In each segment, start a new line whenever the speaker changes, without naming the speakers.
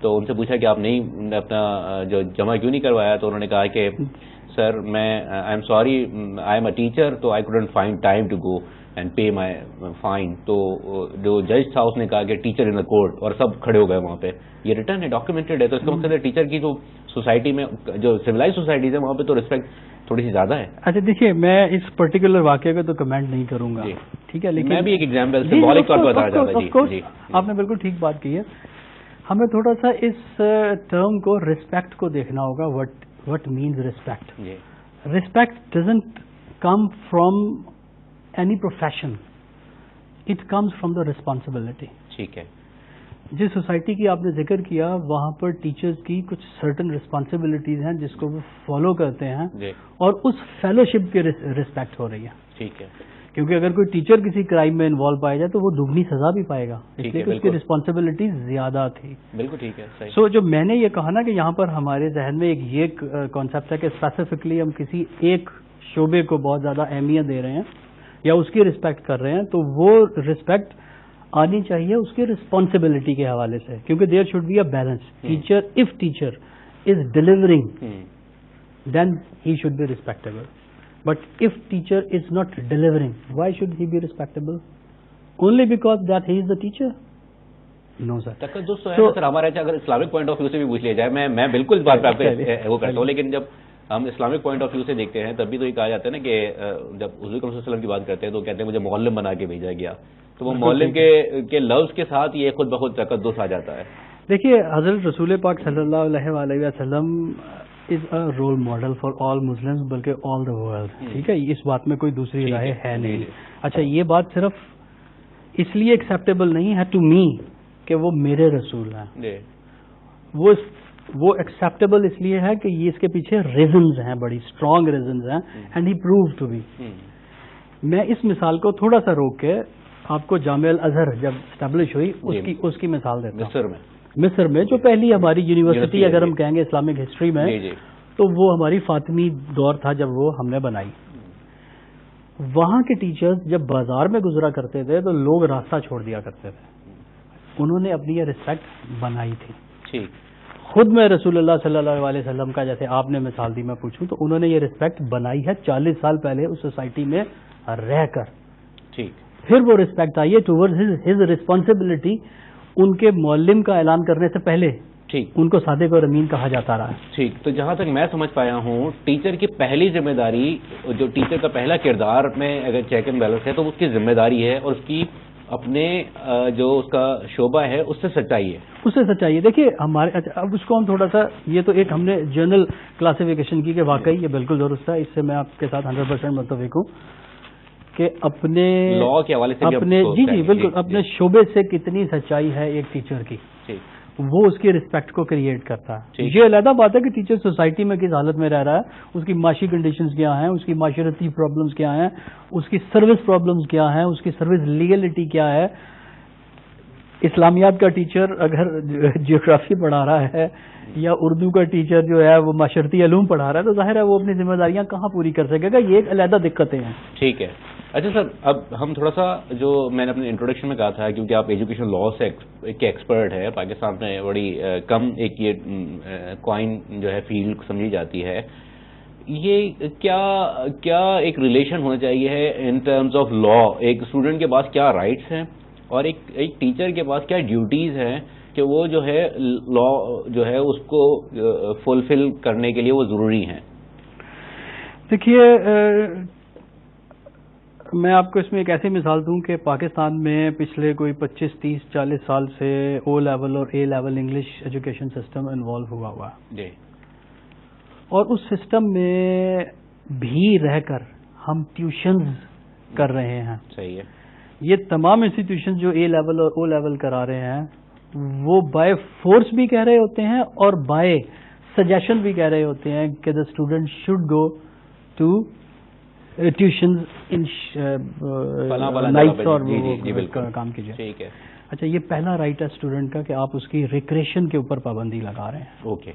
تو ان سے پوچھا کہ آپ نہیں اپنا جو جمع کیوں نہیں کروایا, تو انہوں نے کہا کہ سر میں I am sorry, I am a teacher, تو I couldn't find time to go and pay my fine. تو جو جج تھا اس نے کہا کہ ٹیچر ان دا کورٹ, اور سب کھڑے ہو گئے وہاں پہ. یہ ریٹرن ہے, ڈاکیومنٹڈ ہے. تو اس کا مقصد ہے ٹیچر کی جو سوسائٹی میں, جو سویلائز سوسائٹیز ہے وہاں پہ تو ریسپیکٹ تھوڑی سی زیادہ ہے.
اچھا دیکھیے, میں اس پرٹیکولر واقعے کو تو کمنٹ نہیں کروں گا, ٹھیک ہے, لیکن
میں بھی ایک ایگزامپل سمبولک طور پر بتانا چاہتا ہوں. جی
آپ نے بالکل ٹھیک بات کی ہے. ہمیں تھوڑا سا اس ٹرم کو ریسپیکٹ کو دیکھنا ہوگا. What means respect. Respect doesn't come from any profession, it comes from the responsibility.
ٹھیک ہے.
جس سوسائٹی کی آپ نے ذکر کیا وہاں پر ٹیچرز کی کچھ سرٹن ریسپانسبلٹیز ہیں جس کو وہ فالو کرتے ہیں, اور اس فیلوشپ کی ریسپیکٹ ہو رہی ہے.
ٹھیک ہے.
کیونکہ اگر کوئی ٹیچر کسی کرائم میں انوالو پایا جائے تو وہ دگنی سزا بھی پائے گا, اس لیے کہ اس کی ریسپانسبلٹی زیادہ تھی.
بالکل ٹھیک ہے.
سو جو میں نے یہ کہا نا کہ یہاں پر ہمارے ذہن میں ایک یہ کانسیپٹ ہے کہ اسپیسیفکلی ہم کسی ایک شعبے کو بہت زیادہ اہمیت دے رہے ہیں یا اس کی رسپیکٹ کر رہے ہیں, تو وہ رسپیکٹ آنی چاہیے اس کی ریسپانسبلٹی کے حوالے سے, کیونکہ there should be a balance. If teacher is delivering then he should be respectable, but if teacher is not delivering why should he be respectable only because that he is the teacher. No sir.
Sir ہمارا اگر Islamic point of view سے بھی پوچھ لیا جائے, میں بالکل بات پہ آپ کو وہ کرتا ہوں, لیکن جب ہم اسلامک پوائنٹ آف ویو سے دیکھتے ہیں تب بھی تو یہ کہا جاتا ہے نا کہ جب حضور صلی اللہ علیہ وسلم کی بات کرتے ہیں تو کہتے ہیں مجھے معلم بنا کے بھیجا گیا, تو وہ معلم کے لفظ کے ساتھ یہ خود بخود تقدس آ جاتا ہے.
دیکھیے حضرت رسول پاک صلی اللہ علیہ وسلم is a role model for all Muslims, بلکہ آل دا ورلڈ. ٹھیک ہے, اس بات میں کوئی دوسری رائے ہے نہیں. اچھا, یہ بات صرف اس لیے ایکسیپٹیبل نہیں ہے ٹو می کہ وہ میرے رسول ہیں, وہ ایکسیپٹیبل اس لیے ہے کہ یہ اس کے پیچھے ریزنز ہیں, بڑی اسٹرانگ ریزنز ہیں, and he prove to be. میں اس مثال کو تھوڑا سا روک کے آپ کو جامعہ الازہر جب اسٹیبلش ہوئی اس کی مثال دیتا ہوں. مصر میں جو پہلی ہماری یونیورسٹی اگر ہم کہیں گے اسلامک ہسٹری میں, تو وہ ہماری فاطمی دور تھا جب وہ ہم نے بنائی. وہاں کے ٹیچرز جب بازار میں گزرا کرتے تھے تو لوگ راستہ چھوڑ دیا کرتے تھے. انہوں نے اپنی یہ ریسپیکٹ بنائی تھی. خود میں رسول اللہ صلی اللہ علیہ وسلم کا جیسے آپ نے مثال دی میں پوچھوں تو انہوں نے یہ ریسپیکٹ بنائی ہے 40 سال پہلے اس سوسائٹی میں رہ کر. پھر وہ ریسپیکٹ آئی ہے ٹوورڈ ہز ریسپانسبلٹی. ان کے معلم کا اعلان کرنے سے پہلے ان کو صادق اور امین کہا جاتا رہا.
ٹھیک. تو جہاں تک میں سمجھ پایا ہوں, ٹیچر کی پہلی ذمہ داری, جو ٹیچر کا پہلا کردار میں اگر چیک اینڈ بیلنس ہے تو اس کی ذمہ داری ہے, اور اس کی اپنے جو اس کا شعبہ ہے اس سے سچائی ہے.
اس سے سچائی ہے. دیکھیے ہمارے اب اس کو ہم تھوڑا سا, یہ تو ایک ہم نے جنرل کلاسیفیکیشن کی کہ واقعی یہ بالکل درست ہے, اس سے میں آپ کے ساتھ 100% متفق ہوں کہ اپنے
لا کے حوالے سے
اپنے جی بالکل اپنے شعبے سے کتنی سچائی ہے ایک ٹیچر کی, وہ اس کی رسپیکٹ کو کریٹ کرتا ہے. یہ علیحدہ بات ہے کہ ٹیچر سوسائٹی میں کس حالت میں رہ رہا ہے, اس کی معاشی کنڈیشنز کیا ہیں, اس کی معاشرتی پرابلمز کیا ہیں, اس کی سروس پرابلمز کیا ہیں, اس کی سروس لیگلٹی کیا ہے. اسلامیات کا ٹیچر اگر جیوگرافی پڑھا رہا ہے یا اردو کا ٹیچر جو ہے وہ معاشرتی علوم پڑھا رہا ہے, تو ظاہر ہے وہ اپنی ذمہ داریاں کہاں پوری کر سکے گا. یہ ایک علیحدہ دقتیں ہیں.
ٹھیک ہے. اچھا سر, اب ہم تھوڑا سا, جو میں نے اپنے انٹروڈکشن میں کہا تھا کیونکہ آپ ایجوکیشن لا سے ایکسپرٹ ہے, پاکستان میں بڑی کم ایک یہ کوائن جو ہے فیلڈ سمجھی جاتی ہے, یہ کیا ایک ریلیشن ہونا چاہیے ان ٹرمز آف لا. ایک اسٹوڈنٹ کے پاس کیا رائٹس ہیں اور ایک ٹیچر کے پاس کیا ڈیوٹیز ہیں کہ وہ جو ہے لا جو ہے اس کو فلفل کرنے کے لیے وہ ضروری ہیں.
دیکھیے میں آپ کو اس میں ایک ایسی مثال دوں کہ پاکستان میں پچھلے کوئی 25, 30, 40 سال سے او لیول اور A level English education system involve ہوا
جی,
اور اس سسٹم میں بھی رہ کر ہم ٹیوشنز کر رہے ہیں.
صحیح ہے.
یہ تمام انسٹیٹیوشن جو اے لیول اور او لیول کرا رہے ہیں وہ بائی فورس بھی کہہ رہے ہوتے ہیں اور بائی سجیشن بھی کہہ رہے ہوتے ہیں کہ the student should go to tuition in nights اور کام کیجیے.
ٹھیک ہے.
اچھا, یہ پہلا رائٹ ہے اسٹوڈنٹ کا کہ آپ اس کی ریکریشن کے اوپر پابندی لگا رہے ہیں.
اوکے.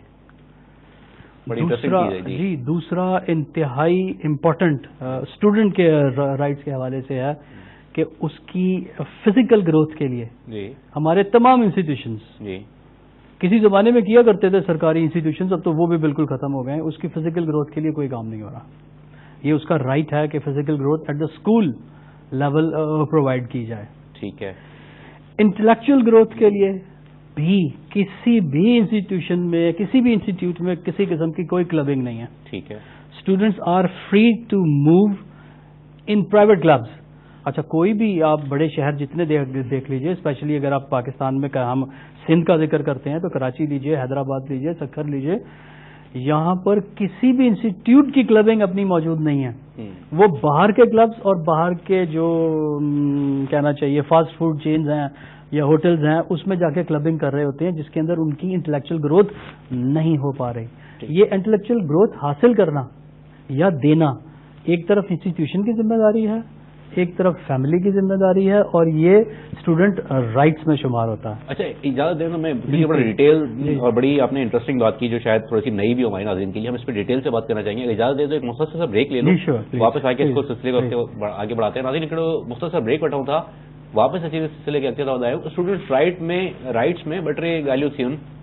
دوسرا انتہائی امپورٹنٹ اسٹوڈنٹ کے رائٹس کے حوالے سے ہے کہ اس کی فزیکل گروتھ کے لیے ہمارے تمام انسٹیٹیوشنز کسی زمانے میں کیا کرتے تھے سرکاری انسٹیٹیوشنز، اب تو وہ بھی بالکل ختم ہو گئے ہیں. اس کی فزیکل گروتھ کے لیے کوئی کام نہیں ہو رہا. یہ اس کا رائٹ ہے کہ physical growth at the school level provide کی جائے.
ٹھیک ہے.
انٹلیکچوئل گروتھ کے لیے بھی کسی بھی انسٹیٹیوشن میں، کسی بھی انسٹیٹیوٹ میں کسی قسم کی کوئی کلبنگ نہیں ہے.
ٹھیک ہے.
Students are free to move in private clubs. اچھا کوئی بھی آپ بڑے شہر جتنے دیکھ لیجئے، اسپیشلی اگر آپ پاکستان میں ہم سندھ کا ذکر کرتے ہیں تو کراچی لیجئے، حیدرآباد لیجئے، سکھر لیجئے، یہاں پر کسی بھی انسٹیٹیوٹ کی کلبنگ اپنی موجود نہیں ہے. وہ باہر کے کلبز اور باہر کے جو کہنا چاہیے فاسٹ فوڈ چینز ہیں یا ہوٹلز ہیں اس میں جا کے کلبنگ کر رہے ہوتے ہیں، جس کے اندر ان کی انٹلیکچوئل گروتھ نہیں ہو پا رہی. یہ انٹلیکچوئل گروتھ حاصل کرنا یا دینا ایک طرف انسٹیٹیوشن کی ذمہ داری ہے، ایک طرف فیملی کی ذمہ داری ہے، اور یہ اسٹوڈنٹ رائٹس میں شمار ہوتا ہے.
اچھا اجازت دیں تو میں بڑی ڈیٹیل اور بڑی آپ نے انٹرسٹنگ بات کی جو شاید تھوڑی سی نئی بھی ہو ہمارے ناظرین کے لیے، ہم اس پہ ڈیٹیل سے بات کرنا چاہیں گے. اجازت دیں تو ایک مختصر سا بریک لے لوں، واپس آ کے اس کو سلسلے کو آگے بڑھاتے ہیں. ناظرین مختصر بریک وٹھاؤں تھا واپس اچھی سلسلے کے اگتے بتایا اسٹوڈنٹس رائٹس میں بٹرے گالیوں تھیں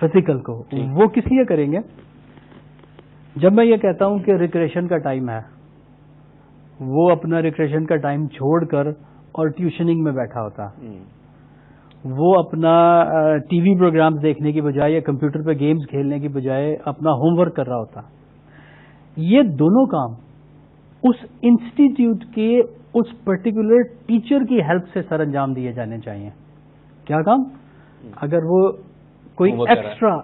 فزیکل کو. وہ کس لیے کریں گے؟ جب میں یہ کہتا ہوں کہ ریکریشن کا ٹائم ہے, وہ اپنا ریکریشن کا ٹائم چھوڑ کر اور ٹیوشننگ میں بیٹھا ہوتا, وہ اپنا ٹی وی پروگرامز دیکھنے کی بجائے یا کمپیوٹر پہ گیمز کھیلنے کی بجائے اپنا ہوم ورک کر رہا ہوتا. یہ دونوں کام اس انسٹیٹیوٹ کے اس پرٹیکولر ٹیچر کی ہیلپ سے سر انجام دیے جانے چاہیے. کیا کام؟ اگر وہ کوئی ایکسٹرا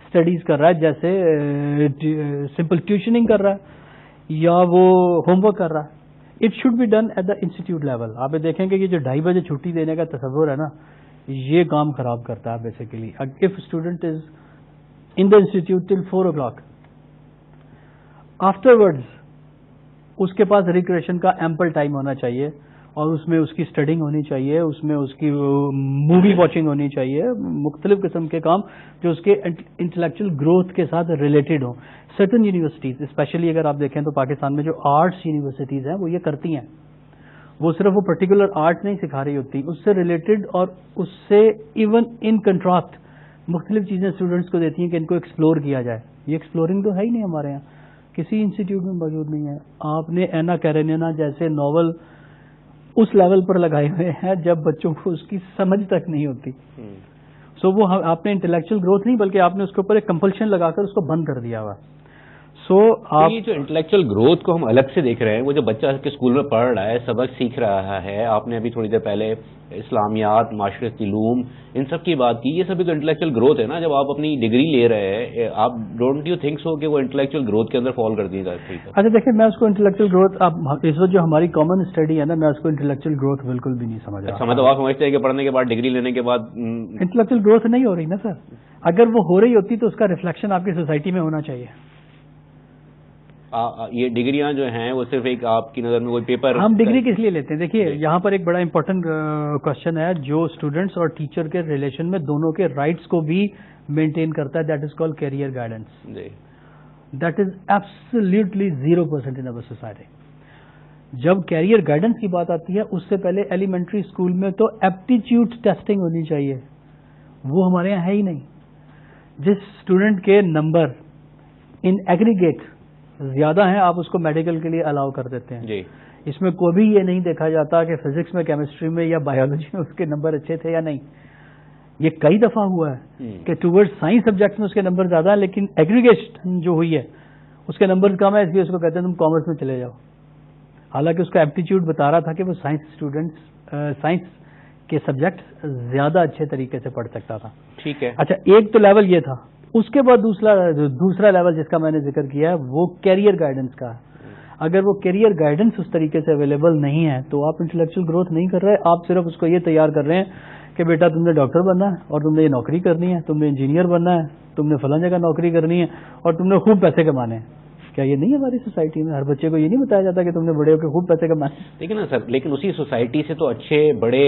اسٹڈیز کر رہا ہے, جیسے سمپل ٹیوشننگ کر رہا ہے یا وہ ہوم ورک کر رہا ہے, it should be done at the institute level. آپ دیکھیں کہ یہ جو 2:30 بجے چھٹی دینے کا تصور ہے نا, یہ کام خراب کرتا ہے basically. If student is in the institute till 4 o'clock, afterwards اس کے پاس ریکریشن کا ایمپل ٹائم ہونا چاہیے, اور اس میں اس کی اسٹڈنگ ہونی چاہیے, اس میں اس کی مووی واچنگ ہونی چاہیے, مختلف قسم کے کام جو اس کے انٹلیکچل گروتھ کے ساتھ ریلیٹڈ ہوں. سرٹن یونیورسٹیز اسپیشلی اگر آپ دیکھیں تو پاکستان میں جو آرٹس یونیورسٹیز ہیں وہ یہ کرتی ہیں. وہ صرف وہ پرٹیکولر آرٹ نہیں سکھا رہی ہوتی, اس سے ریلیٹڈ اور اس سے ایون ان کنٹراسٹ مختلف چیزیں اسٹوڈنٹس کو دیتی ہیں کہ ان کو ایکسپلور کیا جائے. یہ ایکسپلورنگ تو ہے ہی نہیں ہمارے یہاں, کسی انسٹیٹیوٹ میں موجود نہیں ہے. آپ نے اینا کیرینینا جیسے ناول اس لیول پر لگائے ہوئے ہیں جب بچوں کو اس کی سمجھ تک نہیں ہوتی. سو وہ آپ نے انٹلیکچل گروتھ نہیں بلکہ آپ نے اس کے اوپر ایک کمپلشن لگا کر اس کو بند کر دیا ہوا. سو آپ
یہ جو انٹلیکچوئل گروتھ کو ہم الگ سے دیکھ رہے ہیں, وہ جو بچہ کے اسکول میں پڑھ رہا ہے, سبق سیکھ رہا ہے, آپ نے ابھی تھوڑی دیر پہلے اسلامیات, معاشرتی علوم, ان سب کی بات کی, یہ سب بھی تو انٹلیکچوئل گروتھ ہے نا. جب آپ اپنی ڈگری لے رہے ہیں, آپ ڈونٹ یو تھنک سو کہ وہ انٹلیکچوئل گروتھ کے اندر فال کر دی جاتی ہے؟
اچھا دیکھیں, میں اس کو انٹلیکچوئل گروتھ, اس وقت جو ہماری کامن اسٹڈی ہے نا, میں اس کو انٹلیکچوئل گروتھ بالکل بھی نہیں سمجھ رہا.
اچھا, مطلب آپ سمجھتے ہیں کہ پڑھنے کے بعد, ڈگری لینے کے بعد
انٹلیکچوئل گروتھ نہیں ہو رہی نا سر. اگر وہ ہو رہی ہوتی تو اس کا ریفلیکشن آپ کی سوسائٹی میں ہونا چاہیے.
یہ ڈگریاں جو ہیں وہ صرف ایک آپ کی نظر میں کوئی پیپر,
ہم ڈگری کس لیے لیتے ہیں؟ دیکھیے یہاں پر ایک بڑا امپورٹنٹ کوشچن ہے جو اسٹوڈنٹس اور ٹیچر کے ریلیشن میں دونوں کے رائٹس کو بھی مینٹین کرتا ہے. That is called career guidance. That is absolutely 0% in our society. جب کیریئر گائیڈنس کی بات آتی ہے, اس سے پہلے ایلیمنٹری اسکول میں تو ایپٹیچیوڈ ٹیسٹنگ ہونی چاہیے, وہ ہمارے یہاں ہے ہی نہیں. جس اسٹوڈنٹ کے نمبر ان ایگریگیٹ زیادہ ہیں, آپ اس کو میڈیکل کے لیے الاؤ کر دیتے ہیں. اس میں کوئی بھی یہ نہیں دیکھا جاتا کہ فزکس میں, کیمسٹری میں یا بایولوجی میں اس کے نمبر اچھے تھے یا نہیں. یہ کئی دفعہ ہوا ہے کہ ٹورڈ سائنس سبجیکٹ میں اس کے نمبر زیادہ ہیں, لیکن ایگریگیشن جو ہوئی ہے اس کے نمبر کم ہے, اس لیے اس کو کہتے ہیں تم کامرس میں چلے جاؤ. حالانکہ اس کا ایپٹیچیوڈ بتا رہا تھا کہ وہ سائنس اسٹوڈنٹس سائنس کے سبجیکٹ زیادہ اچھے طریقے سے پڑھ سکتا تھا.
ٹھیک ہے.
اچھا, ایک تو لیول یہ تھا. اس کے بعد دوسرا لیول جس کا میں نے ذکر کیا ہے وہ کیریئر گائیڈنس کا ہے. اگر وہ کیریئر گائیڈنس اس طریقے سے اویلیبل نہیں ہے تو آپ انٹلیکچوئل گروتھ نہیں کر رہے, آپ صرف اس کو یہ تیار کر رہے ہیں کہ بیٹا تم نے ڈاکٹر بننا ہے اور تم نے یہ نوکری کرنی ہے, تم نے انجینئر بننا ہے, تم نے فلاں جگہ نوکری کرنی ہے اور تم نے خوب پیسے کمانے ہیں. کیا یہ نہیں ہے ہماری سوسائٹی میں؟ ہر بچے کو یہ نہیں بتایا جاتا کہ تم نے بڑے ہو کے خوب پیسے کمانے.
لیکن نا سر, لیکن اسی سوسائٹی سے تو اچھے بڑے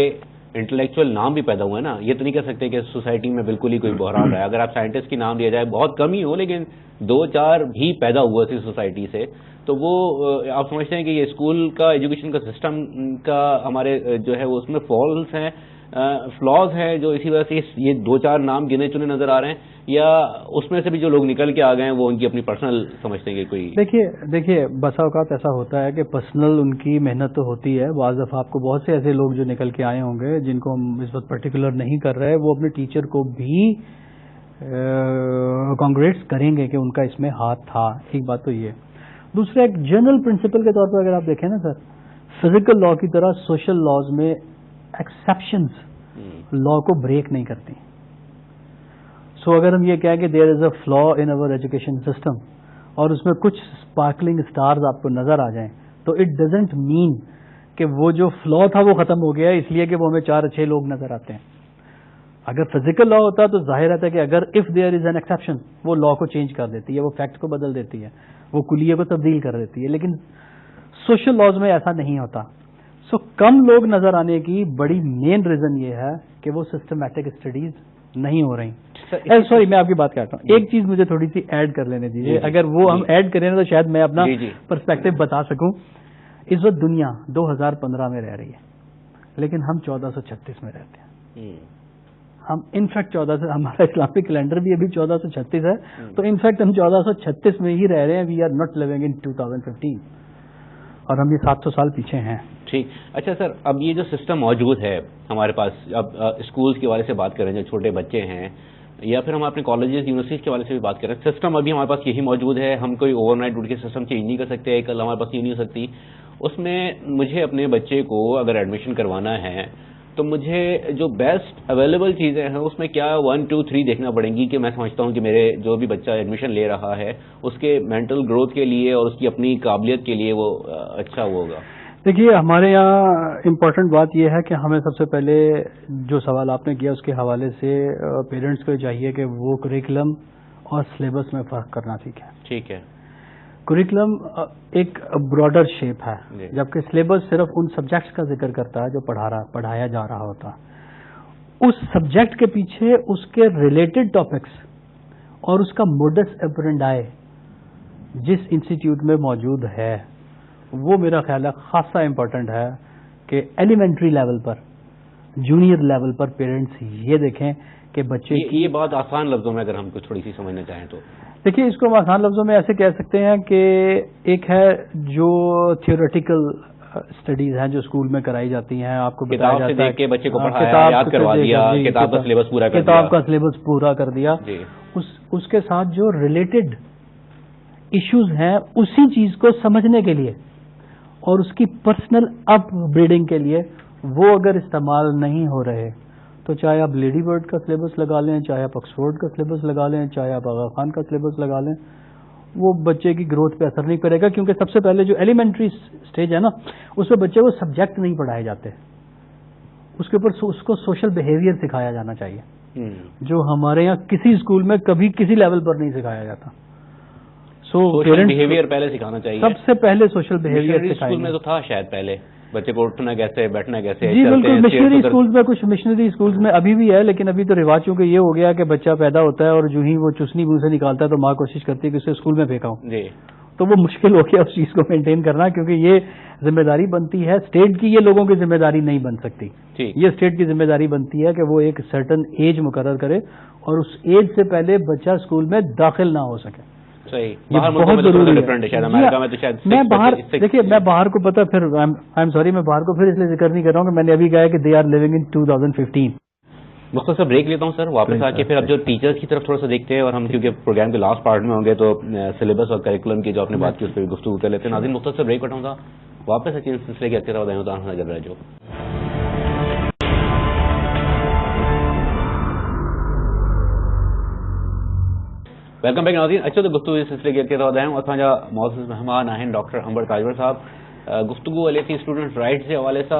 انٹلیکچوئل نام بھی پیدا ہوئے نا. یہ تو نہیں کہہ سکتے کہ سوسائٹی میں بالکل ہی کوئی بحران رہا ہے. اگر آپ سائنٹسٹ کی نام لیا جائے, بہت کم ہی ہو, لیکن 2-4 بھی پیدا ہوا تھی سوسائٹی سے, تو وہ آپ سمجھتے ہیں کہ یہ اسکول کا, ایجوکیشن کا سسٹم کا ہمارے جو ہے وہ اس میں فالس ہیں, فلاز ہیں, جو اسی وجہ سے یہ 2-4 نام گنے چنے نظر آ رہے ہیں, یا اس میں سے بھی جو لوگ نکل کے آ گئے ہیں وہ ان کی اپنی پرسنل سمجھتے ہیں کہ کوئی.
دیکھیے بسا اوقات ایسا ہوتا ہے کہ پرسنل ان کی محنت تو ہوتی ہے. بعض دفعہ آپ کو بہت سے ایسے لوگ جو نکل کے آئے ہوں گے جن کو ہم اس وقت پرٹیکولر نہیں کر رہے, وہ اپنے ٹیچر کو بھی کانگریٹس کریں گے کہ ان کا اس میں ہاتھ تھا. ایک بات تو یہ. دوسرا, ایک جنرل پرنسپل کے طور پر اگر آپ دیکھیں نا سر, فزیکل لا کی طرح سوشل لاز میں ایکسیپشنز لا کو بریک نہیں کرتی. سو اگر ہم یہ کہیں کہ دیر از اے فلا ان اوور ایجوکیشن سسٹم اور اس میں کچھ اسپارکلنگ اسٹارز آپ کو نظر آ جائیں, تو اٹ ڈزنٹ مین کہ وہ جو فلا تھا وہ ختم ہو گیا اس لیے کہ وہ ہمیں 4 اچھے لوگ نظر آتے ہیں. اگر فزیکل لا ہوتا تو ظاہر رہتا ہے کہ اگر if there is an exception, وہ لا کو چینج کر دیتی ہے, وہ فیکٹ کو بدل دیتی ہے, وہ کلیے کو تبدیل کر دیتی ہے. لیکن سوشل لاز میں ایسا نہیں ہوتا. سو کم لوگ نظر آنے کی بڑی مین ریزن یہ ہے کہ وہ سسٹمیٹک اسٹڈیز نہیں ہو رہی. سوری, میں آپ کی بات کرتا ہوں. ایک چیز مجھے تھوڑی سی ایڈ کر لینے دیجیے. اگر وہ ہم ایڈ کریں تو شاید میں اپنا پرسپیکٹو بتا سکوں. اس وقت دنیا 2015 میں رہ رہی ہے, لیکن ہم 1436 میں رہتے ہیں. ہم انفیکٹ 14 سے ہمارا اسلامک کیلنڈر بھی ابھی 1436 ہے, تو انفیکٹ ہم 1436 میں ہی رہ رہے ہیں. We are not living in 2015 اور ہم یہ 700 سال پیچھے ہیں.
ٹھیک. اچھا سر, اب یہ جو سسٹم موجود ہے ہمارے پاس, اب اسکولس کے حوالے سے بات کریں, جو چھوٹے بچے ہیں, یا پھر ہم اپنے کالجز یونیورسٹیز کے حوالے سے بھی بات کریں, سسٹم ابھی ہمارے پاس یہی موجود ہے. ہم کوئی اوور نائٹ اٹھ کے سسٹم چینج نہیں کر سکتے, کل ہمارے پاس یہ نہیں ہو سکتی. اس میں مجھے اپنے بچے کو اگر ایڈمیشن کروانا ہے تو مجھے جو بیسٹ اویلیبل چیزیں ہیں اس میں کیا 1 2 3 دیکھنا پڑیں گی, کہ میں سمجھتا ہوں کہ میرے جو بھی بچہ ایڈمیشن لے رہا ہے اس کے مینٹل گروتھ کے لیے اور اس کی اپنی قابلیت کے لیے وہ اچھا ہوگا.
دیکھیے, ہمارے یہاں امپورٹنٹ بات یہ ہے کہ ہمیں سب سے پہلے جو سوال آپ نے کیا اس کے حوالے سے پیرنٹس کو چاہیے کہ وہ کریکولم اور سلیبس میں فرق کرنا سیکھیں.
ٹھیک ہے.
کریکولم ایک براڈر شیپ ہے, جبکہ سلیبس صرف ان سبجیکٹس کا ذکر کرتا ہے جو پڑھایا جا رہا ہوتا ہے. اس سبجیکٹ کے پیچھے اس کے ریلیٹڈ ٹاپکس اور اس کا موڈس اپرینڈائی جس انسٹیٹیوٹ میں موجود ہے وہ میرا خیال ہے خاصا امپورٹنٹ ہے کہ ایلیمنٹری لیول پر, جونیئر لیول پر پیرنٹس یہ دیکھیں کہ بچے
یہ بات آسان لفظوں میں اگر ہم کو تھوڑی سی سمجھنا چاہیں تو
دیکھیے, اس کو ہم آسان لفظوں میں ایسے کہہ سکتے ہیں کہ ایک ہے جو تھیوریٹیکل اسٹڈیز ہیں جو اسکول میں کرائی جاتی ہیں, آپ کو بتایا جاتا ہے کہ
بچے کو پڑھایا, یاد کروا دیا, کتاب کا سلیبس پورا کر دیا,
کتاب کا سلیبس پورا کر دیا. اس کے ساتھ جو ریلیٹڈ ایشوز ہیں اسی چیز کو سمجھنے کے لیے اور اس کی پرسنل اپ بریڈنگ کے لیے وہ اگر استعمال نہیں ہو رہے تو چاہے آپ لیڈی برڈ کا سلیبس لگا لیں, چاہے آپ آکسفورڈ کا سلیبس لگا لیں, چاہے آپ آغا خان کا سلیبس لگا لیں, وہ بچے کی گروتھ پہ اثر نہیں کرے گا. کیونکہ سب سے پہلے جو ایلیمنٹری اسٹیج ہے نا, اس میں بچے کو سبجیکٹ نہیں پڑھائے جاتے, اس کے اوپر اس کو سوشل بیہیویئر سکھایا جانا چاہیے, جو ہمارے یہاں کسی اسکول میں کبھی کسی لیول پر نہیں سکھایا جاتا.
سوشل بیہیویئر پہلے سکھانا چاہیے.
سب سے پہلے سوشل بیہیویئر
اسکول میں تو تھا شاید پہلے, بچے کو اٹھنا کیسے, بیٹھنا کیسے.
جی بالکل, مشنری اسکولز میں, کچھ مشنری اسکولز میں ابھی بھی ہے, لیکن ابھی تو رواج چونکہ یہ ہو گیا کہ بچہ پیدا ہوتا ہے اور جو ہی وہ چسنی منہ سے نکالتا ہے تو ماں کوشش کرتی ہے کہ اسے اسکول میں پھینکاؤں.
جی,
تو وہ مشکل ہو گیا اس چیز کو مینٹین کرنا, کیونکہ یہ ذمہ داری بنتی ہے اسٹیٹ کی, یہ لوگوں کی ذمہ داری نہیں بن سکتی. یہ اسٹیٹ کی ذمہ داری بنتی ہے کہ وہ ایک سرٹن ایج مقرر کرے اور اس ایج سے پہلے بچہ اسکول میں داخل نہ ہو سکے.
بہت ضروری ہے.
میں باہر, دیکھیے میں باہر کو پتا, پھر آئی ایم سوری, میں باہر کو پھر اس لیے ذکر نہیں کر رہا ہوں کہ میں نے ابھی کہا کہ دے آر لیونگ ان 2015.
مختصر بریک لیتا ہوں سر, واپس آ کے پھر اب جو ٹیچرز کی طرف تھوڑا سا دیکھتے ہیں, اور ہم کیونکہ پروگرام کے لاسٹ پارٹ میں ہوں گے تو سلیبس اور کریکولم کی جو آپ نے بات کی اس پہ گفتگو کر لیتے ہیں. ناظرین, مختصر بریک اٹھاؤں گا, واپس اچھے سلسلے کے اچھے نظر رہے جو. ویلکم بیک ناظرین. اچھا تو گفتگو اس سلسلے کے اچھے اتھا معزز مہمان آہن ڈاکٹر انبر تاجور صاحب. گفتگو ہلے تھی اسٹوڈنٹ رائٹس کے حوالے سے,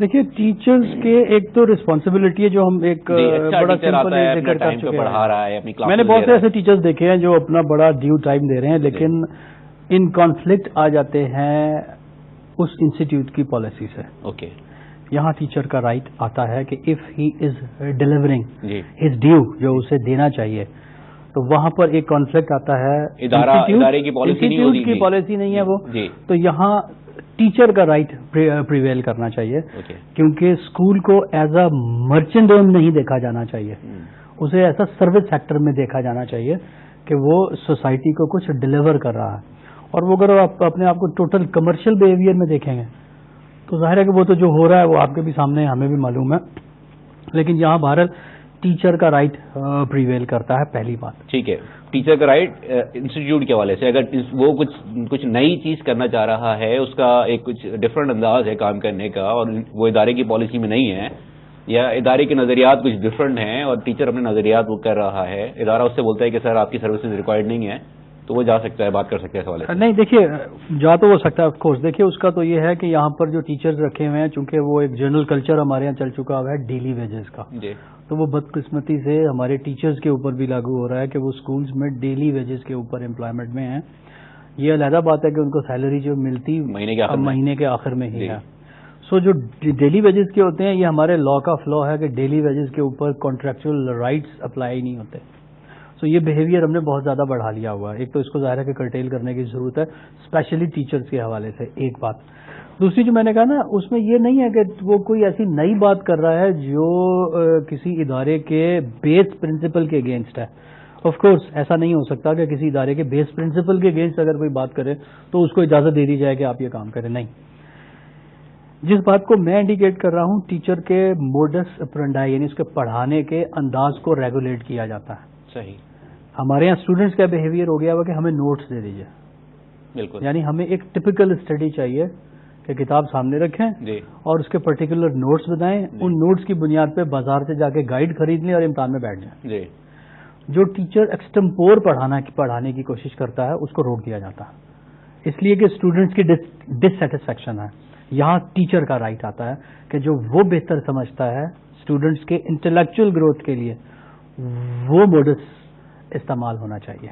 دیکھیے, ٹیچرز کے ایک تو رسپانسبلٹی ہے جو ہم ایک بڑا سمپل ذکر کر چکے ہیں. میں نے بہت سے ایسے ٹیچرز دیکھے ہیں جو اپنا بڑا ڈیو ٹائم دے رہے ہیں, لیکن ان کانفلکٹ آ جاتے ہیں اس انسٹیٹیوٹ کی پالیسی سے.
اوکے,
یہاں ٹیچر کا رائٹ آتا ہے کہ if he is delivering his due, جو اسے دینا چاہیے, تو وہاں پر ایک کانفلکٹ آتا ہے.
ادارے کی
پالیسی نہیں ہے وہ, تو یہاں ٹیچر کا رائٹ پریویل کرنا چاہیے, کیونکہ اسکول کو ایز اے مرچنٹ نہیں دیکھا جانا چاہیے, اسے ایسا سروس سیکٹر میں دیکھا جانا چاہیے کہ وہ سوسائٹی کو کچھ ڈیلیور کر رہا ہے. اور وہ اگر آپ اپنے آپ کو ٹوٹل کمرشل بیہیویئر میں دیکھیں گے تو ظاہر ہے کہ وہ تو جو ہو رہا ہے وہ آپ کے بھی سامنے, ہمیں بھی معلوم ہے, لیکن یہاں بہرحال ٹیچر کا رائٹ پریویل کرتا ہے, پہلی بات.
ٹھیک ہے, ٹیچر کا رائٹ انسٹیٹیوٹ کے حوالے سے, اگر وہ کچھ نئی چیز کرنا چاہ رہا ہے, اس کا ایک کچھ ڈفرینٹ انداز ہے کام کرنے کا, اور وہ ادارے کی پالیسی میں نہیں ہے, یا ادارے کے نظریات کچھ ڈفرینٹ ہیں اور ٹیچر اپنے نظریات وہ کر رہا ہے, ادارہ اس سے بولتا ہے کہ سر آپ کی سروسز ریکوائرڈ نہیں ہے, تو وہ جا سکتا ہے, بات کر سکتا ہے اس حوالے سے.
نہیں دیکھیے, جا تو وہ سکتا ہے آف کورس. دیکھیے, اس کا تو یہ ہے کہ یہاں پر جو ٹیچرز رکھے ہوئے ہیں, چونکہ وہ ایک جنرل کلچر ہمارے یہاں چل چکا ہوا ہے ڈیلی ویجز کا, تو وہ بدقسمتی سے ہمارے ٹیچرز کے اوپر بھی لاگو ہو رہا ہے کہ وہ اسکولز میں ڈیلی ویجز کے اوپر امپلائمنٹ میں ہیں. یہ علیحدہ بات ہے کہ ان کو سیلری جو ملتی مہینے کے آخر میں ہی ہے. سو جو ڈیلی ویجز کے ہوتے ہیں یہ ہمارے لا کا فلو ہے کہ ڈیلی ویجز کے اوپر کانٹریکچوئل رائٹس اپلائی نہیں ہوتے. سو یہ بیہیویئر ہم نے بہت زیادہ بڑھا لیا ہوا ہے. ایک تو اس کو ظاہر ہے کہ کرٹیل کرنے کی ضرورت ہے اسپیشلی ٹیچرز کے حوالے سے. ایک بات. دوسری جو میں نے کہا نا اس میں یہ نہیں ہے کہ وہ کوئی ایسی نئی بات کر رہا ہے جو کسی ادارے کے بیس پرنسپل کے اگینسٹ ہے. آف کورس ایسا نہیں ہو سکتا کہ کسی ادارے کے بیس پرنسپل کے اگینسٹ اگر کوئی بات کرے تو اس کو اجازت دے دی جائے کہ آپ یہ کام کریں. نہیں. جس بات کو میں انڈیکیٹ کر رہا ہوں ٹیچر کے موڈس اپرنڈائی یعنی اس کے پڑھانے کے انداز کو ریگولیٹ کیا جاتا ہے.
صحیح.
ہمارے یہاں اسٹوڈنٹس کا بیہیویئر ہو گیا ہوا کہ ہمیں نوٹس دے دیجیے.
بالکل.
یعنی ہمیں ایک ٹپیکل اسٹڈی چاہیے کہ کتاب سامنے رکھیں اور اس کے پرٹیکولر نوٹس بتائیں. ان نوٹس کی بنیاد پہ بازار سے جا کے گائیڈ خرید لیں اور امتحان میں بیٹھ جائیں. جو ٹیچر ایکسٹمپور پڑھانے کی کوشش کرتا ہے اس کو روک دیا جاتا ہے اس لیے کہ اسٹوڈنٹس کی ڈسسیٹسفیکشن ہے. یہاں ٹیچر کا رائٹ آتا ہے کہ جو وہ بہتر سمجھتا ہے اسٹوڈنٹس کے انٹلیکچوئل گروتھ کے لیے وہ موڈس استعمال ہونا چاہیے.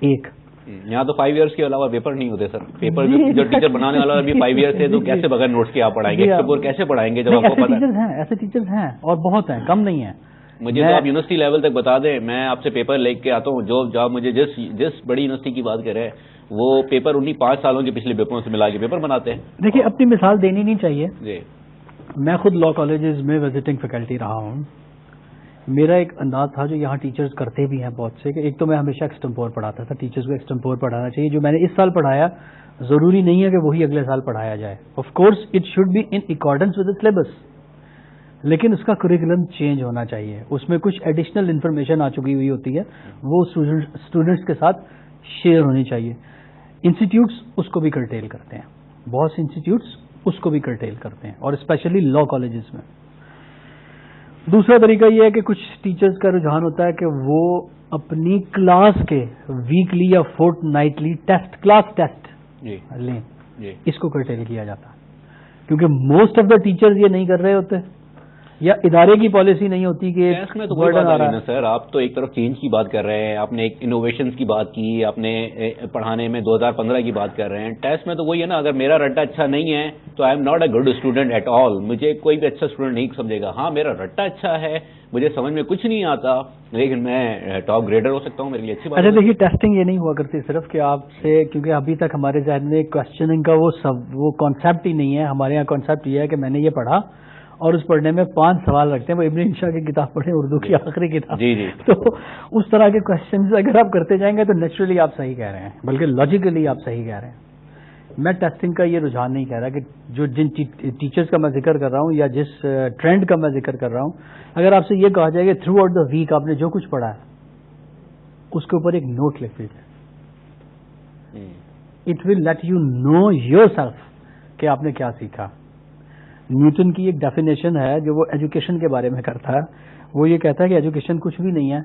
ایک
یہاں تو 5 ایئرس کے علاوہ پیپر نہیں ہوتے سر. پیپر جو ٹیچر بنانے والا بھی 5 ایئرس ہے تو کیسے بغیر نوٹس کے آپ پڑھائیں گے؟ کیسے پڑھائیں گے جب آپ کو پتہ ہے؟
ایسے ٹیچرز ہیں اور بہت ہیں, کم نہیں ہیں.
مجھے تو آپ یونیورسٹی لیول تک بتا دیں, میں آپ سے پیپر لے کے آتا ہوں. جو آپ مجھے جس بڑی یونیورسٹی کی بات کریں وہ پیپر انہیں 5 سالوں کے پچھلے پیپروں سے ملا کے پیپر بناتے ہیں.
دیکھیے اپنی مثال دینی نہیں چاہیے.
جی
میں خود لا کالجز میں وزٹنگ فیکلٹی رہا ہوں. میرا ایک انداز تھا جو یہاں ٹیچرز کرتے بھی ہیں بہت سے کہ ایک تو میں ہمیشہ ایکسٹمپور پڑھاتا تھا. ٹیچرز کو ایکسٹمپور پڑھانا چاہیے. جو میں نے اس سال پڑھایا ضروری نہیں ہے کہ وہی اگلے سال پڑھایا جائے. Of course it should be in accordance with the syllabus, لیکن اس کا کریکولم چینج ہونا چاہیے. اس میں کچھ ایڈیشنل انفارمیشن آ چکی ہوئی ہوتی ہے وہ اسٹوڈنٹس کے ساتھ شیئر ہونی چاہیے. انسٹیٹیوٹس اس کو بھی کرٹیل کرتے ہیں. بہت سے انسٹیٹیوٹس اس کو بھی کرٹیل کرتے ہیں اور اسپیشلی لا کالجز میں. دوسرا طریقہ یہ ہے کہ کچھ ٹیچرز کا رجحان ہوتا ہے کہ وہ اپنی کلاس کے ویکلی یا fortnightly test class test لیں. اس کو کرٹیل کیا جاتا ہے کیونکہ موسٹ آف دا ٹیچرز یہ نہیں کر رہے ہوتے یا ادارے کی پالیسی نہیں ہوتی کہ
میں تو کوئی بات آ رہا ہے سر. آپ تو ایک طرف چینج کی بات کر رہے ہیں, آپ نے ایک انوویشنز کی بات کی, آپ نے پڑھانے میں 2015 کی بات کر رہے ہیں. ٹیسٹ میں تو وہی ہے نا, اگر میرا رٹا اچھا نہیں ہے تو I am not a good student at all. مجھے کوئی بھی اچھا اسٹوڈنٹ نہیں سمجھے گا. ہاں میرا رٹا اچھا ہے, مجھے سمجھ میں کچھ نہیں آتا, لیکن میں ٹاپ گریڈر ہو سکتا ہوں. میرے لیے اچھی بات ہے.
اچھا دیکھیے ٹیسٹنگ یہ نہیں ہوا کرتی صرف کہ آپ سے, کیونکہ ابھی تک ہمارے ذہن میں کوشچننگ کا وہ کانسیپٹ ہی نہیں ہے. ہمارے یہاں کانسیپٹ یہ ہے کہ میں نے یہ پڑھا اور اس پڑھنے میں 5 سوال رکھتے ہیں. وہ ابن انشا کی کتاب پڑھیں, اردو کی آخری کتاب.
جی.
تو اس طرح کے کوشچنز اگر آپ کرتے جائیں گے تو نیچرلی آپ صحیح کہہ رہے ہیں, بلکہ لاجیکلی آپ صحیح کہہ رہے ہیں. میں ٹیسٹنگ کا یہ رجحان نہیں کہہ رہا کہ جن ٹیچرز کا میں ذکر کر رہا ہوں یا جس ٹرینڈ کا میں ذکر کر رہا ہوں, اگر آپ سے یہ کہا جائے کہ تھرو آؤٹ دا ویک آپ نے جو کچھ پڑھا ہے اس کے اوپر ایک نوٹ لکھ دیجیے. It will let you know yourself کہ آپ نے کیا سیکھا. نیوٹن کی ایک ڈیفینیشن ہے جو وہ ایجوکیشن کے بارے میں کرتا ہے. وہ یہ کہتا ہے کہ ایجوکیشن کچھ بھی نہیں ہے,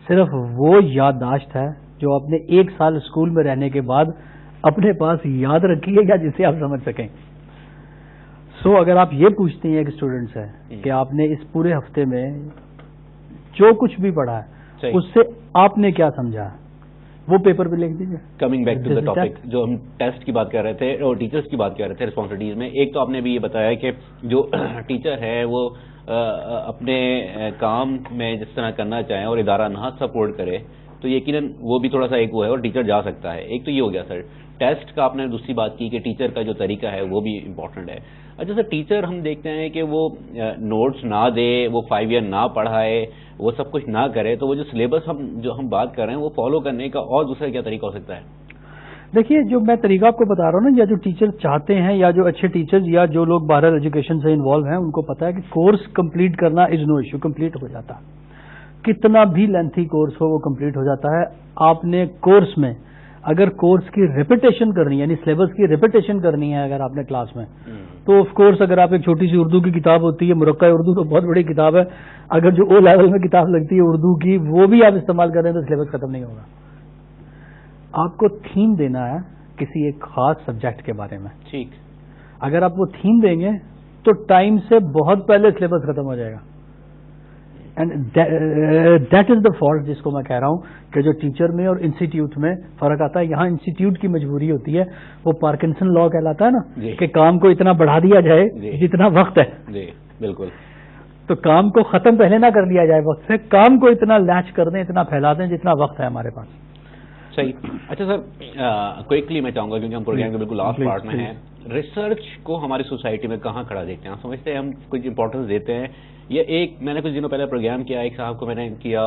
صرف وہ یادداشت ہے جو آپ نے 1 سال اسکول میں رہنے کے بعد اپنے پاس یاد رکھی ہے یا جسے آپ سمجھ سکیں. سو اگر آپ یہ پوچھتے ہیں ایک اسٹوڈنٹ سے کہ آپ نے اس پورے ہفتے میں جو کچھ بھی پڑھا ہے اس سے آپ نے کیا سمجھا, وہ پیپر پہ لکھ دیجیے.
Coming back to the topic, جو ہم ٹیسٹ کی بات کر رہے تھے اور ٹیچرز کی بات کر رہے تھے رسپانسبلٹیز میں, ایک تو آپ نے بھی یہ بتایا کہ جو ٹیچر ہے وہ اپنے کام میں جس طرح کرنا چاہیں اور ادارہ نہ سپورٹ کرے تو یقیناً وہ بھی تھوڑا سا ایک وہ ہے اور ٹیچر جا سکتا ہے. ایک تو یہ ہو گیا سر. ٹیسٹ کا آپ نے دوسری بات کی کہ ٹیچر کا جو طریقہ ہے وہ بھی امپورٹنٹ ہے. اچھا سر, ٹیچر ہم دیکھتے ہیں کہ وہ نوٹس نہ دے, وہ 5 ایئر نہ پڑھائے, وہ سب کچھ نہ کرے, تو وہ جو سلیبس ہم بات کر رہے ہیں وہ فالو کرنے کا اور دوسرا کیا طریقہ ہو سکتا ہے؟
دیکھیے جو میں طریقہ آپ کو بتا رہا ہوں نا, یا جو ٹیچر چاہتے ہیں یا جو اچھے ٹیچرز یا جو لوگ بہرحال ایجوکیشن سے انوالو ہیں ان کو پتا ہے کہ کورس کمپلیٹ کرنا از نو ایشو, کمپلیٹ ہو جاتا. کتنا بھی لینتھی کورس ہو وہ کمپلیٹ ہو جاتا ہے. آپ نے کورس میں اگر کورس کی ریپیٹیشن کرنی ہے یعنی سلیبس کی ریپیٹیشن کرنی ہے اگر آپ نے کلاس میں, تو آف کورس اگر آپ ایک چھوٹی سی اردو کی کتاب ہوتی ہے, مرقع اردو تو بہت بڑی کتاب ہے, اگر جو او لیول میں کتاب لگتی ہے اردو کی وہ بھی آپ استعمال کریں تو سلیبس ختم نہیں ہوگا. آپ کو تھیم دینا ہے کسی ایک خاص سبجیکٹ کے بارے میں.
ٹھیک.
اگر آپ وہ تھیم دیں گے تو ٹائم سے بہت پہلے سلیبس ختم ہو جائے گا. And that is the fault جس کو میں کہہ رہا ہوں کہ جو ٹیچر میں اور انسٹیٹیوٹ میں فرق آتا ہے. یہاں انسٹیٹیوٹ کی مجبوری ہوتی ہے, وہ پارکنسن لا کہلاتا ہے نا, کہ کام کو اتنا بڑھا دیا جائے جتنا وقت ہے.
جی بالکل.
تو کام کو ختم پہلے نہ کر لیا جائے وقت سے, کام کو اتنا لیچ کر دیں, اتنا پھیلا دیں جتنا وقت ہے ہمارے پاس.
صحیح. اچھا سر, کوئکلی میں چاہوں گا کیونکہ ہم پروگرام کے بالکل لاسٹ پارٹ میں ہیں, ریسرچ کو ہماری سوسائٹی میں کہاں کھڑا دیکھتے ہیں؟ سمجھتے ہیں ہم کچھ امپورٹنس دیتے ہیں, یا ایک میں نے کچھ دنوں پہلے پروگرام کیا, ایک صاحب کو میں نے کیا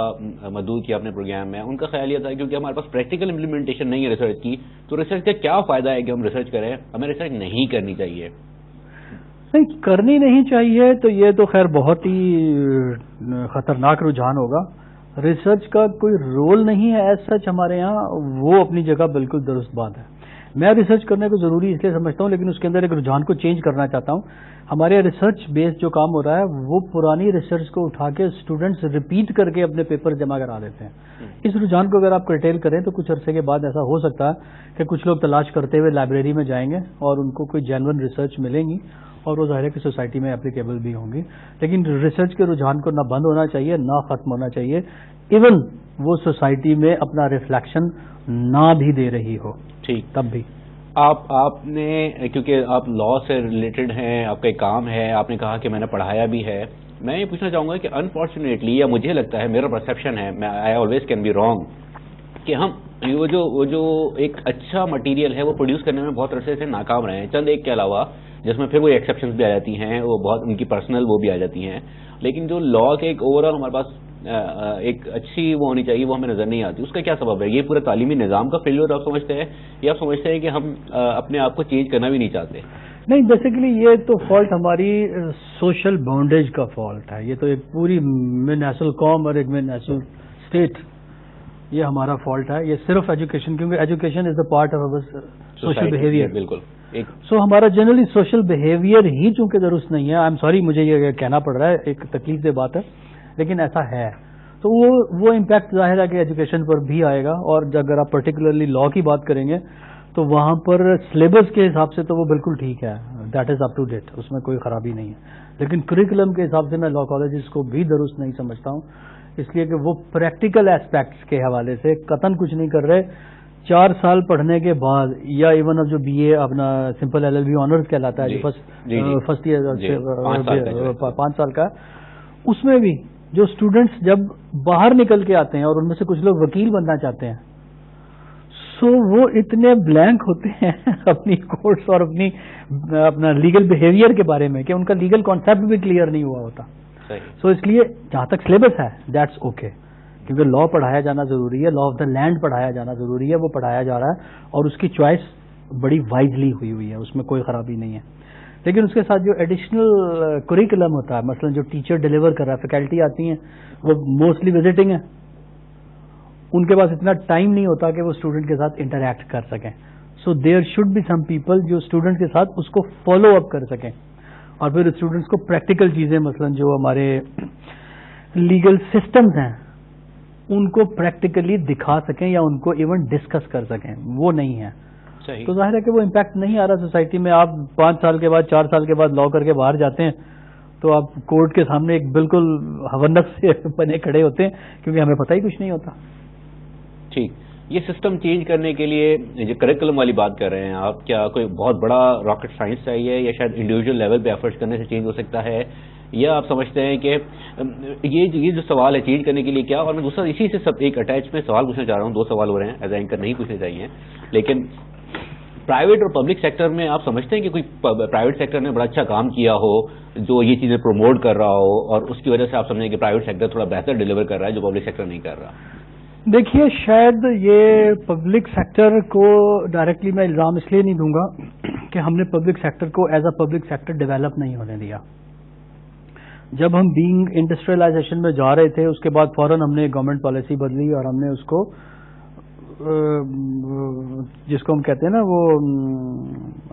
مدعو کیا اپنے پروگرام میں, ان کا خیال یہ تھا کیونکہ ہمارے پاس پریکٹیکل امپلیمنٹیشن نہیں ہے ریسرچ کی, تو ریسرچ کا کیا فائدہ ہے کہ ہم ریسرچ کریں, ہمیں ریسرچ نہیں کرنی چاہیے.
نہیں کرنی نہیں چاہیے, تو یہ تو خیر بہت ہی خطرناک رجحان ہوگا. ریسرچ کا کوئی رول نہیں ہے ایز سچ ہمارے ہاں, وہ اپنی جگہ بالکل درست بات ہے. میں ریسرچ کرنے کو ضروری اس لیے سمجھتا ہوں, لیکن اس کے اندر ایک رجحان کو چینج کرنا چاہتا ہوں. ہمارے ریسرچ بیس جو کام ہو رہا ہے وہ پرانی ریسرچ کو اٹھا کے اسٹوڈنٹس ریپیٹ کر کے اپنے پیپر جمع کرا دیتے ہیں. اس رجحان کو اگر آپ کرٹیل کریں تو کچھ عرصے کے بعد ایسا ہو سکتا ہے کہ کچھ لوگ تلاش کرتے ہوئے لائبریری میں جائیں گے اور ان کو کوئی جینون ریسرچ ملیں گی, اور وہ ظاہر ہے کہ سوسائٹی میں اپلیکیبل بھی ہوں گی. لیکن ریسرچ کے رجحان کو نہ بند ہونا چاہیے نہ ختم ہونا چاہیے, ایون وہ سوسائٹی میں اپنا ریفلیکشن نہ بھی دے رہی ہو. ٹھیک, تب بھی
آپ نے, کیونکہ آپ لا سے ریلیٹڈ ہیں, آپ کا ایک کام ہے, آپ نے کہا کہ میں نے پڑھایا بھی ہے, میں یہ پوچھنا چاہوں گا کہ انفارچونیٹلی, یا مجھے لگتا ہے, میرا پرسیپشن ہے, I always can be wrong, کہ ہم وہ جو ایک اچھا مٹیریل ہے وہ پروڈیوس کرنے میں بہت عرصے سے ناکام رہے ہیں, چند ایک کے علاوہ, جس میں پھر وہ ایکسیپشنز بھی آ جاتی ہیں, وہ بہت ان کی پرسنل وہ بھی آ جاتی ہیں. لیکن جو لا کے ایک اوور آل ہمارے پاس ایک اچھی وہ ہونی چاہیے, وہ ہمیں نظر نہیں آتی. اس کا کیا سبب ہے؟ یہ پورے تعلیمی نظام کا فیلئر آپ سمجھتے ہیں, یا آپ سمجھتے ہیں کہ ہم اپنے آپ کو چینج کرنا بھی نہیں چاہتے؟
نہیں, بیسیکلی یہ تو فالٹ ہماری سوشل باؤنڈیج کا فالٹ ہے. یہ تو ایک پوری میں نیشنل قوم اور ایک میں نیشنل اسٹیٹ, یہ ہمارا فالٹ ہے. یہ صرف ایجوکیشن, کیونکہ education is a part of over social behaviour.
بالکل.
سو ہمارا جنرلی سوشل بہیویئر ہی چونکہ درست نہیں ہے. آئی ایم سوری, مجھے یہ کہنا پڑ رہا ہے, ایک تکلیف دہ بات ہے, لیکن ایسا ہے. تو وہ امپیکٹ ظاہر ہے کہ ایجوکیشن پر بھی آئے گا. اور اگر آپ پرٹیکولرلی لا کی بات کریں گے تو وہاں پر سلیبس کے حساب سے تو وہ بالکل ٹھیک ہے, that is up to date, اس میں کوئی خرابی نہیں ہے. لیکن کریکولم کے حساب سے میں لا کالجز کو بھی درست نہیں سمجھتا ہوں, اس لیے کہ وہ پریکٹیکل ایسپیکٹس کے حوالے سے قطعاً کچھ نہیں کر رہے. 4 سال پڑھنے کے بعد, یا ایون اب جو بی اے اپنا سمپل LLB آنرز کہلاتا ہے, جو فرسٹ ایئر 5 سال کا, اس میں بھی جو اسٹوڈنٹس جب باہر نکل کے آتے ہیں اور ان میں سے کچھ لوگ وکیل بننا چاہتے ہیں, سو وہ اتنے بلینک ہوتے ہیں اپنی کورٹس اور اپنا لیگل بہیویئر کے بارے میں کہ ان کا لیگل کانسیپٹ بھی کلیئر نہیں ہوا ہوتا. سو اس لیے جہاں تک سلیبس ہے دیٹس اوکے, کیونکہ لا پڑھایا جانا ضروری ہے, لا آف دا لینڈ پڑھایا جانا ضروری ہے, وہ پڑھایا جا رہا ہے اور اس کی چوائس بڑی وائزلی ہوئی ہے, اس میں کوئی خرابی نہیں ہے. لیکن اس کے ساتھ جو ایڈیشنل کریکولم ہوتا ہے, مثلا جو ٹیچر ڈیلیور کر رہا ہے, فیکلٹی آتی ہیں وہ موسٹلی وزٹنگ ہیں, ان کے پاس اتنا ٹائم نہیں ہوتا کہ وہ اسٹوڈنٹ کے ساتھ انٹریکٹ کر سکیں. So there should be some people جو اسٹوڈنٹ کے ساتھ اس کو فالو اپ کر سکیں, اور پھر اسٹوڈنٹس کو پریکٹیکل چیزیں, مثلا جو ہمارے لیگل سسٹمز ہیں ان کو پریکٹیکلی دکھا سکیں یا ان کو ایون ڈسکس کر سکیں. وہ نہیں ہے. تو ظاہر ہے کہ وہ امپیکٹ نہیں آ رہا سوسائٹی میں. آپ 5 سال کے بعد 4 سال کے بعد لا کر کے باہر جاتے ہیں تو آپ کورٹ کے سامنے ایک بالکل ہونس سے بنے کھڑے ہوتے ہیں, کیونکہ ہمیں پتہ ہی کچھ نہیں ہوتا.
ٹھیک, یہ سسٹم چینج کرنے کے لیے جو کریکولم والی بات کر رہے ہیں آپ, کیا کوئی بہت بڑا راکٹ سائنس چاہیے, یا شاید انڈیویجول لیول پہ ایفرٹس کرنے سے چینج ہو سکتا ہے, یا آپ سمجھتے ہیں کہ یہ جو سوال ہے چینج کرنے کے لیے کیا؟ اور میں دوسرا اسی سے سب ایک اٹیچ میں سوال پوچھنا چاہ رہا ہوں, 2 سوال ہو رہے ہیں, ایز اینکر نہیں پوچھنے چاہیے, لیکن پرائیویٹ اور پبلک سیکٹر میں آپ سمجھتے ہیں کہ کوئی پرائیویٹ سیکٹر نے بڑا اچھا کام کیا ہو جو یہ چیزیں پروموٹ کر رہا ہو, اور اس کی وجہ سے آپ سمجھیں کہ پرائیویٹ سیکٹر تھوڑا بہتر ڈیلیور کر رہا ہے جو پبلک سیکٹر نہیں کر رہا؟
دیکھیے, شاید یہ پبلک سیکٹر کو ڈائریکٹلی میں الزام اس لیے نہیں دوں گا کہ ہم نے پبلک سیکٹر کو as a public sector develop نہیں ہونے دیا. جب ہم بینگ انڈسٹریلائزیشن میں جا رہے تھے, اس کے بعد فوراً ہم نے گورنمنٹ پالیسی بدلی اور ہم نے اس کو جس کو ہم کہتے ہیں نا وہ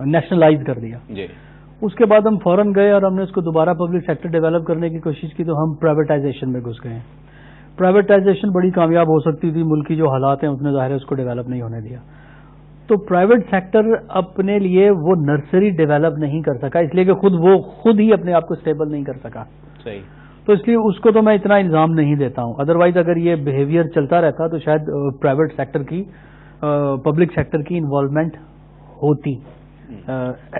نیشنلائز کر دیا. اس کے بعد ہم فوراً گئے اور ہم نے اس کو دوبارہ پبلک سیکٹر ڈیولپ کرنے کی کوشش کی, تو ہم پرائیویٹائزیشن میں گھس گئے. پرائیویٹائزیشن بڑی کامیاب ہو سکتی تھی, ملک کی جو حالات ہیں اس نے ظاہر ہے اس کو ڈیولپ نہیں ہونے دیا. تو پرائیویٹ سیکٹر اپنے لیے وہ نرسری ڈیولپ نہیں کر سکا, اس لیے کہ خود ہی اپنے آپ کو اسٹیبل نہیں کر سکا. تو اس لیے اس کو تو میں اتنا الزام نہیں دیتا ہوں. ادروائز اگر یہ بیہیویئر چلتا رہتا تو شاید پرائیویٹ سیکٹر کی پبلک سیکٹر کی انوالومنٹ ہوتی.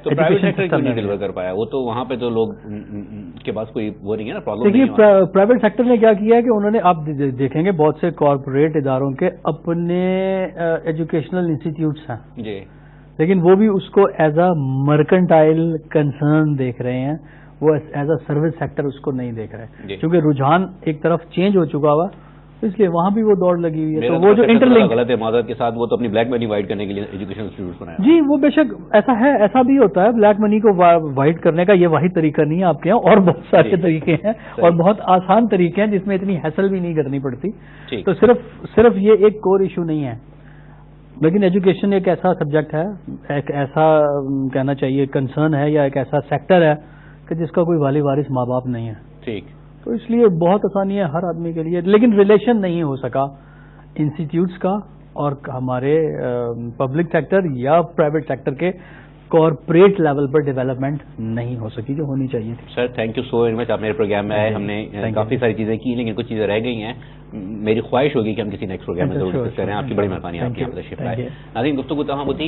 تو پرائیویٹ سیکٹر کیوں نہیں ڈلیور کر پایا؟ وہ تو وہاں پہ تو لوگ کے پاس کوئی وہ نہیں ہے نا پرابلم.
دیکھیے پرائیویٹ سیکٹر نے کیا کیا ہے کہ انہوں نے آپ دیکھیں گے بہت سے کارپوریٹ اداروں کے اپنے ایجوکیشنل انسٹیٹیوٹس ہیں
جی،
لیکن وہ بھی اس کو ایز اے مرکنٹائل کنسرن دیکھ رہے ہیں, وہ ایز اے سروس سیکٹر اس کو نہیں دیکھ رہے, کیونکہ رجحان ایک طرف چینج ہو چکا ہوا, اس لیے وہاں بھی وہ دوڑ لگی ہوئی ہے. تو وہ جو انٹرلنک
غلط ہے معذرت کے ساتھ, وہ تو اپنی بلیک منی وائٹ کرنے کے لیے ایجوکیشن انسٹیٹیوٹ بنایا.
جی وہ بے شک ایسا ہے, ایسا بھی ہوتا ہے. بلیک منی کو وائٹ کرنے کا یہ واحد طریقہ نہیں ہے آپ کے یہاں, اور بہت سارے طریقے ہیں اور بہت آسان طریقے ہیں جس میں اتنی ہیسل بھی نہیں کرنی پڑتی. تو صرف یہ ایک کور ایشو نہیں ہے, لیکن ایجوکیشن ایک ایسا سبجیکٹ ہے, ایک ایسا کہنا چاہیے کنسرن ہے یا ایک ایسا سیکٹر ہے کہ جس کا کوئی والی وارث ماں باپ نہیں ہے.
ٹھیک,
تو اس لیے بہت آسانی ہے ہر آدمی کے لیے, لیکن ریلیشن نہیں ہو سکا انسٹیٹیوٹس کا اور ہمارے پبلک سیکٹر یا پرائیویٹ سیکٹر کے کارپوریٹ لیول پر ڈیولپمنٹ نہیں ہو سکی جو ہونی چاہیے تھی.
Sir thank you so very much, آپ میرے پروگرام میں آئے. ہم نے کافی ساری چیزیں کی لیکن کچھ چیزیں رہ گئی ہیں. میری خواہش ہوگی کہ ہم کسی نیکسٹ پروگرام میں ضرور ڈسکس کریں. آپ کی بڑی مہربانی آپ کی تشریف لائے. ناظرین گفتگو تمام ہوتی